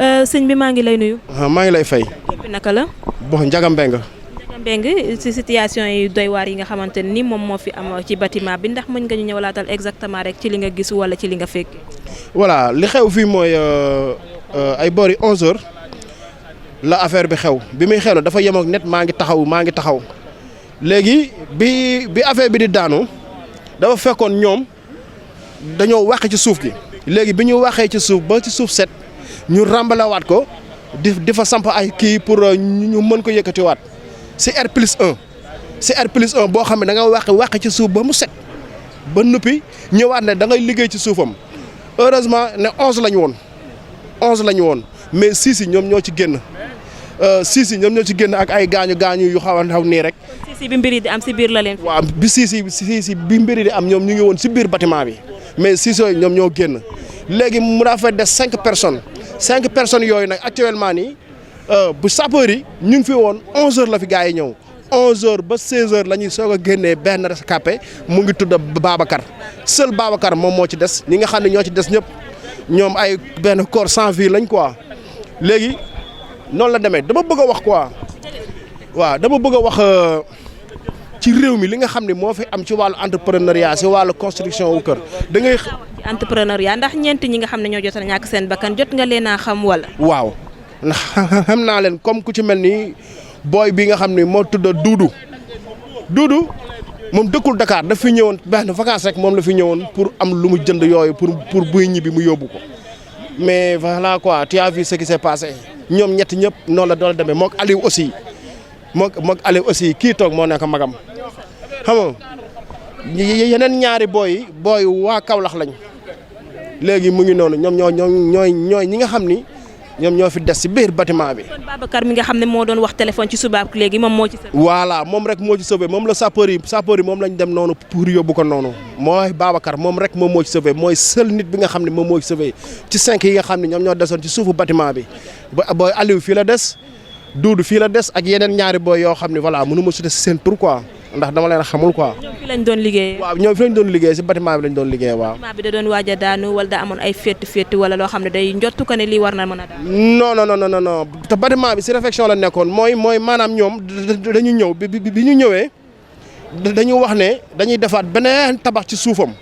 sëñ bi maa ngi lay nuyu. maa ngi lay fay. bi naka la. bon Ndiaga Mbengue. Ndiaga Mbengue ci situation yi doy waar yi nga xamante ni moom moo fi am ci bâtiment bi ndax mën nga ñu ñëwalaatal exactement rek ci li nga gis wala ci li nga fekk. voilà li xew fii mooy ay boori 11h la affaire bi xew bi muy xew na dafa yem ak net maa ngi taxaw léegi bi affaire bi di daanu dafa fekkoon ñoom dañoo wàqe ci suuf gi. léegi bi ñu waxee ci suuf ba ci suuf set ñu rambalawaat ko di fa samp ay kii pour ñu mën ko yëkkatiwaat si R+1 si R+1 boo xam ne da nga wàqe ci suuf ba mu set ba nuppi ñëwaat ne da ngay liggéey ci suufam heureusement ne 11 lañu woon mais 6 yi ñoom ñoo ci génn 6 yi ñoom ñoo ci génn ak ay gaañu yu xaw a ndaw nii rek. 6 yi bi mbir yi di am si biir la leen. waaw bi 6 yi bi mbir yi di am ñoom ñu ngi woon si biir bâtiment bi mais 6 yooyu ñoom ñoo génn. léegi mu daa fa des 5 personnes yooyu nag actuellement nii bu sapeur yi ñu ngi fi woon 11h la fi gars yi ñëw 11h ba 16h la ñuy soog a génnee benn rescapé mu ngi tudd Babacar seul Babacar moom moo ci des ñi nga xam ne ñoo ci des ñëpp ñoom ay benn corps sans vie lañ quoi léegi noonu la demee dama bëgg a wax quoi waaw dama bëgg a wax ci réew mi li nga xam ne moo fi am ci wàllu entrepreneuriat ci wàllu construction wu kër da ngay. entrepreneuriat ndax ñeent ñi nga xam ne ñoo jot a ñàkk seen bakkan jot nga leen a xam wala. waaw ndax xam naa leen comme ku ci mel ni booy bi nga xam ne moo tudd Duudu moom dëkkul Dakar daf fi ñëwoon benn vacance rek moom la fi ñëwoon pour am lu mu jënd yooyu pour buy ñibbi mu yóbbu ko mais voilà quoi tu as vu ce qui s'est passé ñoom ñett ñëpp noonu la doon demee mook Aliou aussi mook Aliou aussi kii toog moo nekk magam xam nga yeneen ñaari booy waa Kaolack lañ. léegi mu ngi noonu ñooy ñi nga xam ni ñoom ñoo fi des ci biir bâtiment bi. kon Babacar mi nga xam ne moo doon wax téléphone ci suba ak léegi moom moo ci sauvé. voilà moom rek moo ci sauvé moom la sapeur yi moom lañ dem noonu pour yóbbu ko noonu mooy Babacar moom rek moom moo ci sauvé mooy seul nit bi nga xam ne moom moo ci sauvé ci 5 yi nga xam ne ñoom ñoo desoon ci suufu bâtiment bi booy Aliou fii la des Doudou fii la des ak yeneen ñaari booy yoo xam ne voilà mënu ma citer seen tur quoi. ndax dama leen xamul quoi. ñoom fi lañ doon liggéey. waaw ñoom fi lañ doon liggéey si bâtiment bi lañ doon liggéey waaw. bâtiment bi da doon waaj a daanu wala da amoon ay fétt wala loo xam ne day njottu ko ne lii war na mën a daanu. non te bâtiment bi si réflexion la nekkoon mooy maanaam ñoom dañu ñëw bi ñu ñëwee dañu wax ne dañuy defaat beneen tabax ci suufam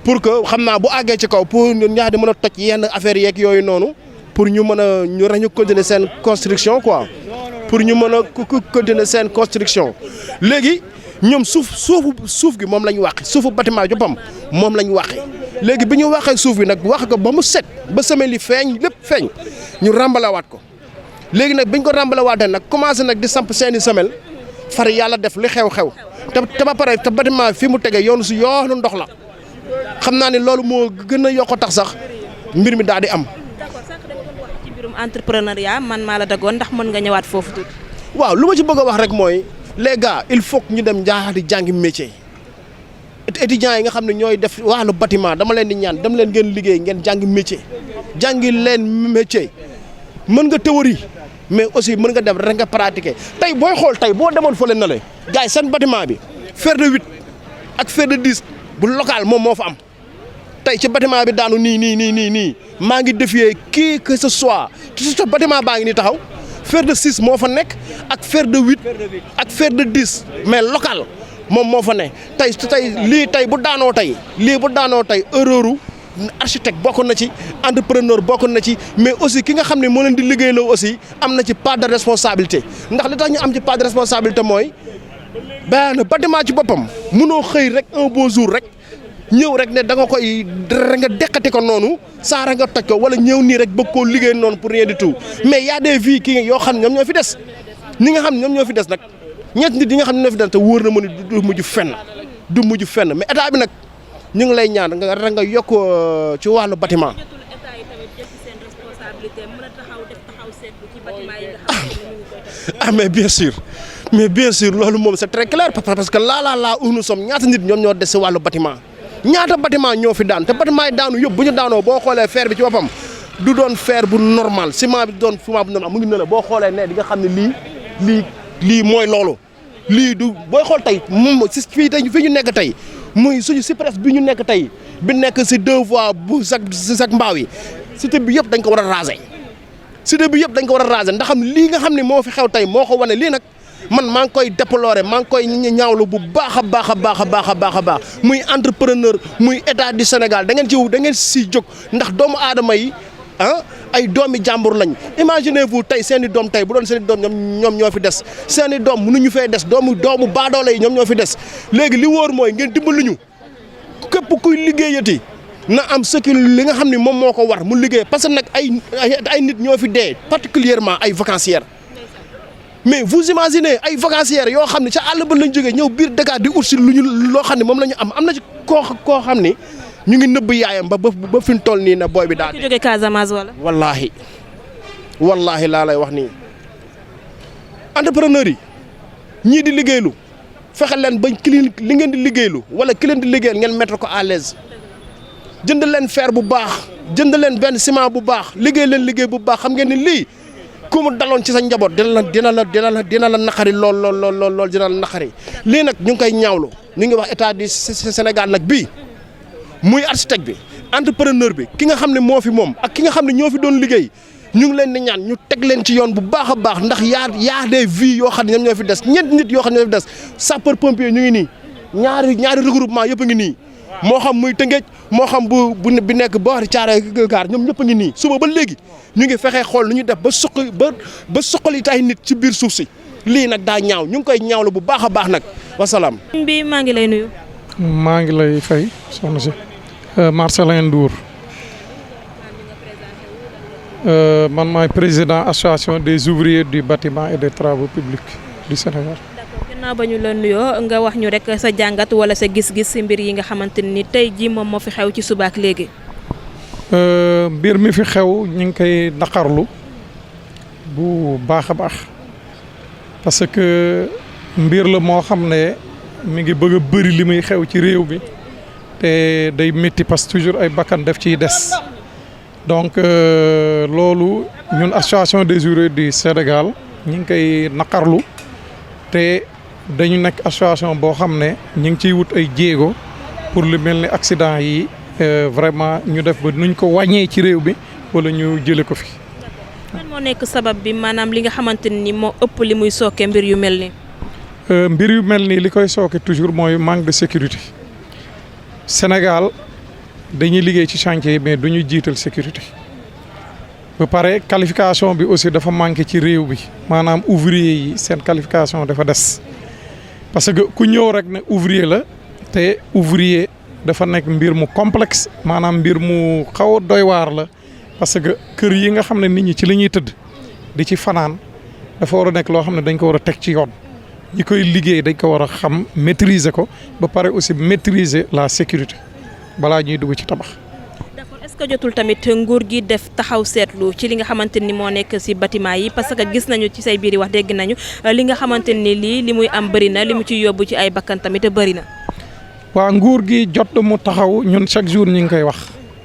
pour que xam naa bu àggee ci kaw pour ñaar di mën a toj yenn affaires yeeg yooyu noonu pour ñu mën a ñu continuer seen construction quoi pour ñu mën a continuer seen construction léegi. ñoom suuf gi moom la ñu wàqe suufu bâtiment joppam moom la ñu wàqe léegi bi ñu waxee suuf bi nag wax ko ba mu set ba semelle yi feeñ lépp feeñ ñu rambalawaat ko léegi nag biñ ko rambalawaatee nag commencé nag di samp seeni semelle far yàlla def li xew-xew te ba pare te bâtiment fi mu tege yoonu ndox la xam naa ne loolu moo gën a yokk tax sax mbir mi daal di am. d'accord sànq dañu doon wax ci mbirum entrepreneuriat man maa la dagoon ndax mën nga ñëwaat foofu tuuti. waaw lu ma ci bëgg a wax rek mooy. les gars il faut que ñu dem di jàngi métier étudiants yi nga xam ne ñooy def wàllu bâtiment dama leen di ñaan dem leen ngeen liggéey ngeen jàngi métier jàngi leen métier mën nga théorie mais aussi mën nga dem rek nga pratiquer tey booy xool tey boo demoon fële na le gars yi seen bâtiment bi fer de 8 ak fer de 10 bu local moom moo fa am tey ci bâtiment bi daanu nii maa ngi défier qui que ce soit ci bâtiment baa ngi nii taxaw fer de 6 moo fa nekk ak fer de 8 ak fer de 10 mais local moom moo fa ne tey lii tey bu daanoo tey erreur architecte bokk na ci entrepreneur bokk na ci mais aussi ki nga xam ne moo leen di liggéeyloo aussi am na ci part de responsabilité ndax li tax ñu am ci part de responsabilité mooy benn bâtiment ci boppam mënoo xëy rek un beau jour rek ñëw rek ne da nga koy nga deqati ko noonu saara nga toj ko wala ñëw nii rek bëgg koo liggéey noonu pour rien du tout mais y a des vies kii yoo xam ne ñoom ñoo fi des ñi nga xam ne ñoom ñoo fi des nag ñett nit yi nga xam ne ñoo fi des te wóor na ma ni du mujj fenn mais état bi nag ñu ngi lay ñaan nga yokk ci wàllu bâtiment. ah mais bien sûr loolu moom c'est très clair parce que là où nous sommes ñaata nit ñoom ñoo des si wàllu bâtiment ñaata bâtiment ñoo fi daan te bâtiment yi daanu yëpp bu ñu daanoo boo xoolee fer bi ci boppam du doon fer bu normal ciment bi doon ciment bu normal mu ngi ne la boo xoolee ne di nga xam ne lii mooy loolu lii du booy xool tey moom si fii ñu nekk tey muy suñu si presse bi ñu nekk tey bi nekk si 2 voies bu sac mbaaw yi cité bi yëpp dañ ko war a raser cité bi yëpp dañ ko war a raser ndax xam lii nga xam ne moo fi xew tey moo ko wane lii nag man maa ngi koy déplorer maa ngi koy ñaawlu bu baax a baax a baax a baax a baax a baax muy entrepreneur muy état du Sénégal da ngeen si jóg ndax doomu aadama yi ay doomi jàmbur lañ imaginez-vous tey seen i doom tey bu doon seen i doom ñoom ñoo fi des seen i doom mënuñu fee des doomu baadoole yi ñoom ñoo fi des léegi li wóor mooy ngeen dimbali ñu képp kuy liggéeyati na am li nga xam ne moom moo ko war mu liggéey parce que nag ay nit ñoo fi dee particulièrement ay vacancières mais vous imaginez ay vacancières yoo xam ne ca àll ba lañ jógee ñëw biir Dakar di ut si loo xam ne moom la ñu am na ci koo xam ni ñu ngi nëbb yaayam ba fi mu toll nii na booy bi daal di jógee Casamance wala. wallaahi laa lay wax nii entrepreneur yi ñii di liggéeylu fexe leen ba li ngeen di liggéeylu wala ki leen di liggéeyal ngeen mettre ko à l'aise jënd leen fer bu baax jënd leen benn ciment bu baax liggéey leen liggéey bu baax xam ngeen ni lii ku mu daloon ci sa njaboot dina la naqari lool dina la naqari lii nag ñu ngi koy ñaawlu ñu ngi wax état du Sénégal nag bii muy architecte bi entrepreneur bi ki nga xam ne moo fi moom ak ki nga xam ne ñoo fi doon liggéey ñu ngi leen di ñaan ñu teg leen ci yoon bu baax a baax ndax yaa des vies yoo xam ne ñoom ñoo fi des ñeenti nit yoo xam ne ñoo fi des sapeur pompier ñu ngi nii ñaari regroupement yëpp a ngi nii moo xam muy Tëngéej moo xam bi nekk boori Thiaroye Gare ñoom ñëpp a ngi nii suba ba léegi ñu ngi fexee xool nu ñu def ba suqali ay nit ci biir suuf si lii nag daa ñaaw ñu ngi koy ñaawlu bu baax a baax nag wasalaam. bi maa ngi lay nuyu. maa ngi lay fay soxna si Marcelin Ndour man maay président association des ouvriers du bâtiment et des travaux publics du Sénégal. gannaaw ba ñu la nuyoo nga wax ñu rek sa jàngat wala sa gis-gis si mbir yi nga xamante ni tey jii moom moo fi xew ci subaak léegi. mbir mi fi xew ñu ngi koy naqarlu bu baax a baax parce que mbir la moo xam ne mi ngi bëgg a bëri li muy xew ci réew bi te day métti parce que toujours ay bakkan def ciy des donc loolu ñun association des ouvriers du Sénégal ñu ngi koy naqarlu te dañu nekk association boo xam ne ñu ngi ciy wut ay jéego pour lu mel ni accident yi vraiment ñu def ba nuñ ko wàññee ci réew bi wala ñu jëlee ko fi. lan moo nekk sabab bi maanaam li nga xamante ni moo ëpp li muy sooke mbir yu mel ni mbir yu mel nii li koy sooke toujours mooy manque de sécurité Sénégal dañuy liggéey ci chantier yi mais du ñu jiital sécurité ba pare qualification bi aussi dafa manqué ci réew bi maanaam ouvrier yi seen qualification dafa des parce que ku ñëw rek ne ouvrier la te ouvrier dafa nekk mbir mu complexe maanaam mbir mu xaw a doy waar la parce que kër yi nga xam ne nit ñi ci la ñuy tëdd di ci fanaan dafa war a nekk loo xam ne dañ ko war a teg ci yoon ñi koy liggéey dañ ko war a xam maîtriser ko ba pare aussi maîtriser la sécurité balaa ñuy dugg ci tabax. d'accord est-ce que jotul tamit nguur gi def taxaw seetlu ci li nga xamante ni moo nekk ci bâtiment yi parce que gis nañu ci say biir yi wax dégg nañu li nga xamante ni li muy am bëri na li mu ci yóbbu ci ay bakkan tamit bëri na. waa nguur gi jot mu taxaw ñun chaque jour ñu ngi koy wax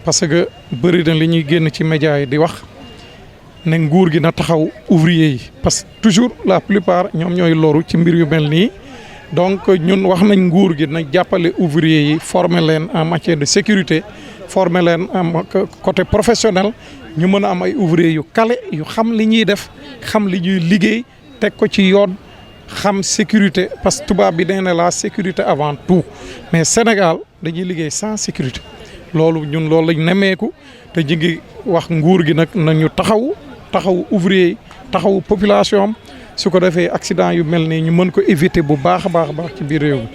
parce que bëri na li ñuy génn ci médias yi di wax ne nguur gi na taxaw ouvrier yi parce que toujours la plupart ñoom ñooy loru ci mbir yu mel nii donc ñun wax nañ nguur gi na jàppale ouvrier yi former leen en matière de sécurité former leen en côté professionnel ñu mën a am ay ouvrier yu kale yu xam li ñuy def xam li ñuy liggéey teg ko ci yoon xam sécurité parce que tubaab bi nee na la sécurité avant tout mais Sénégal dañuy liggéey sans sécurité loolu ñun loolu lañ nemmeeku te ñu ngi wax nguur gi nag nañu taxaw ouvrier yi taxaw population am su ko defee accident yu mel nii ñu mën ko éviter bu baax a baax ci biir réew mi.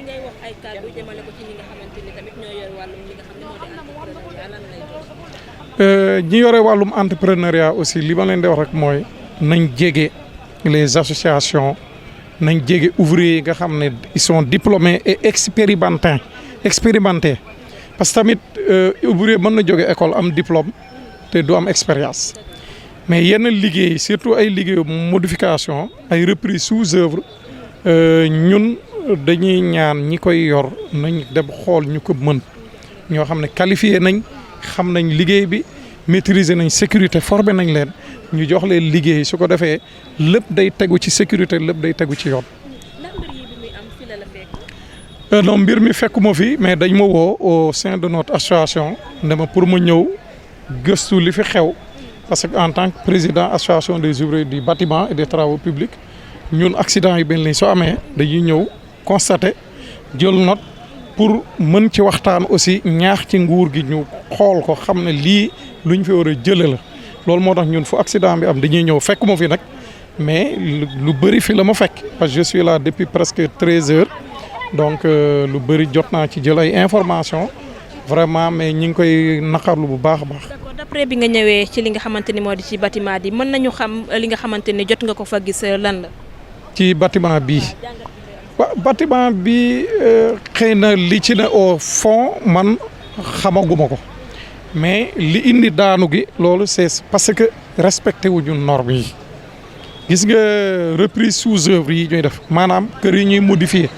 ñi yore wàllum entrepreneuriat aussi li ma leen di wax rek mooy nañ jege les associations nañ jege ouvriers yi nga xam ne ils sont diplômés et expérimentés parce que tamit ouvrier mën na jóge école am diplôme te du am expérience mais yenn liggéey surtout ay liggéeyu modification ay reprise sous œuvre ñun dañuy ñaan ñi koy yor nañ dem xool ñu ko mën ñoo xam ne qualifié nañ xam nañ liggéey bi maîtriser nañ sécurité formé nañ leen ñu jox leen liggéey su ko defee lépp day tegu ci sécurité lépp day tegu ci yoon. non mbir mi fekkuma fi mais dañ ma woo au sein de notre association ne ma pour ma ñëw gëstu li fi xew parce que en tant que président association des ouvriers du bâtiment et des travaux publics ñun accident yu mel nii soo amee dañuy ñëw constater jël note pour mën ci waxtaan aussi ñaax ci nguur gi ñu xool ko xam ne lii luñ fi war a jële la loolu moo tax ñun fu accident bi am dañuy ñëw fekk ma fi nag mais lu bëri fi la ma fekk parce que je suis là depuis presque 13 heures donc lu bëri jot naa ci jël ay information vraiment mais ñi ngi koy naqarlu bu baax a baax. d'accord d'après bi nga ñëwee ci li nga xamante ni moo di ci bâtiment bi mën nañu xam li nga xamante ni jot nga ko fa gis lan la. ci bâtiment bii waaw bâtiment bi xëy na li ci ne au fond man xamaguma ko mais li indi daanu gi loolu c'est parce que respecté wuñu normes yi gis nga reprise sous œuvre yi ñuy def maanaam kër yi ñuy modifier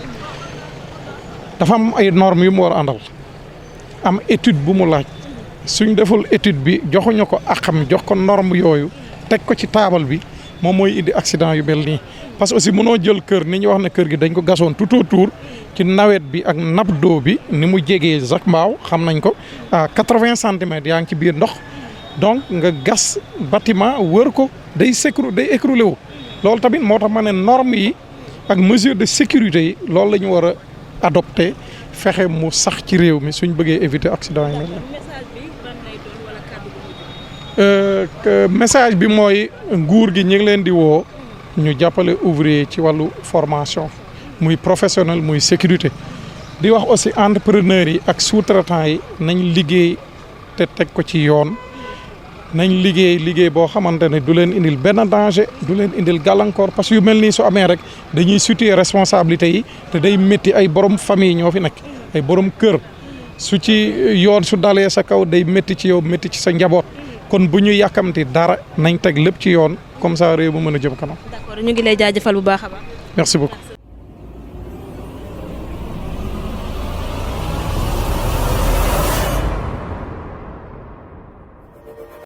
dafa am ay normes yu mu war a àndal am étude bu mu laaj suñ deful étude bi joxuñu ko akam jox ko norme yooyu teg ko ci taabal bi moom mooy indi accident yu mel nii parce que aussi mënoo jël kër ni ñu wax ne kër gi dañ ko gasoon tout autour ci nawet bi ak nappe d'eau bi ni mu jegee Zac Mbao xam nañ ko à 80 centimètres yaa ngi ci biir ndox donc nga gas bâtiment wër ko day écroulé wu loolu tamit moo tax ma ne normes yi ak mesure de sécurité yi loolu la ñu war a adopté fexe mu sax ci réew mi suñ bëggee éviter accident yi mel message bi mooy nguur gi ñu ngi leen di woo ñu jàppale ouvrier ci wàllu formation muy professionnel muy sécurité di wax aussi entrepreneurs yi ak sous-traitants yi nañ liggéey te teg ko ci yoon nañ liggéey boo xamante ne du leen indil benn danger du leen indil gàllankoor parce que yu mel nii su amee rek dañuy situer responsabilité yi te day métti ay borom famille ñoo fi nekk ay borom kër su ci yoon su dalee sa kaw day métti ci yow métti ci sa njaboot kon bu ñu yàkkamti dara nañ teg lépp ci yoon comme ça réew mu mën a jëm kanam. d'accord ñu ngi lay jaajëfal bu baax a baax. merci beaucoup.